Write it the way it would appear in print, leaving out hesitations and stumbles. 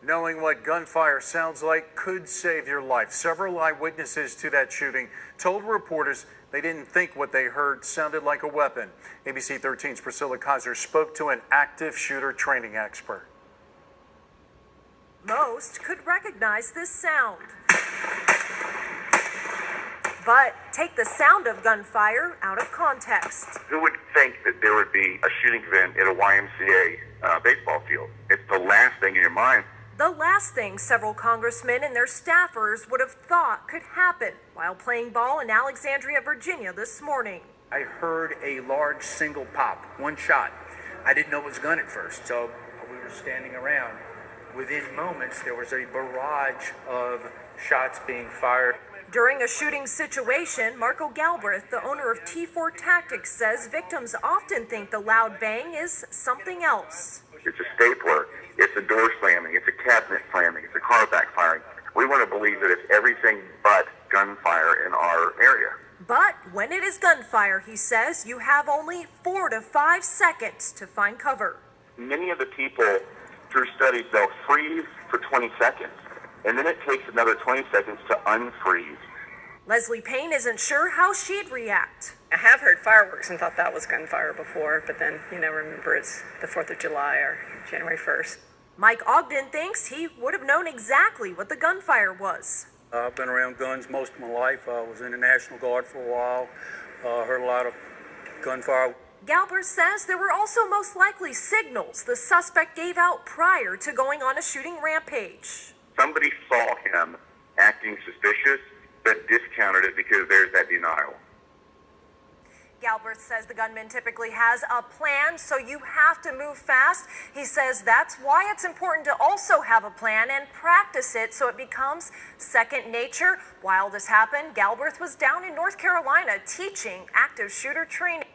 Knowing what gunfire sounds like could save your life. Several eyewitnesses to that shooting told reporters they didn't think what they heard sounded like a weapon. ABC 13's Priscilla Kaiser spoke to an active shooter training expert. Most could recognize this sound. But take the sound of gunfire out of context. Who would think that there would be a shooting event at a YMCA baseball field? It's the last thing in your mind. The last thing several congressmen and their staffers would have thought could happen while playing ball in Alexandria, Virginia this morning. I heard a large single pop, one shot. I didn't know it was a gun at first, so we were standing around. Within moments, there was a barrage of shots being fired. During a shooting situation, Marco Galbraith, the owner of T4Tactics, says victims often think the loud bang is something else. It's a stapler, it's a door slamming, it's a cabinet slamming, it's a car backfiring. We want to believe that it's everything but gunfire in our area. But when it is gunfire, he says, you have only 4 to 5 seconds to find cover. Many of the people, through studies, they'll freeze for 20 seconds, and then it takes another 20 seconds to unfreeze. Leslie Payne isn't sure how she'd react. I have heard fireworks and thought that was gunfire before, but then, remember it's the 4th of July or January 1st. Mike Ogden thinks he would have known exactly what the gunfire was. I've been around guns most of my life. I was in the National Guard for a while, heard a lot of gunfire. Galbraith says there were also most likely signals the suspect gave out prior to going on a shooting rampage. Somebody saw him acting suspicious, but discounted it because there's that denial. Galbraith says the gunman typically has a plan, so you have to move fast. He says that's why it's important to also have a plan and practice it so it becomes second nature. While this happened, Galbraith was down in North Carolina teaching active shooter training.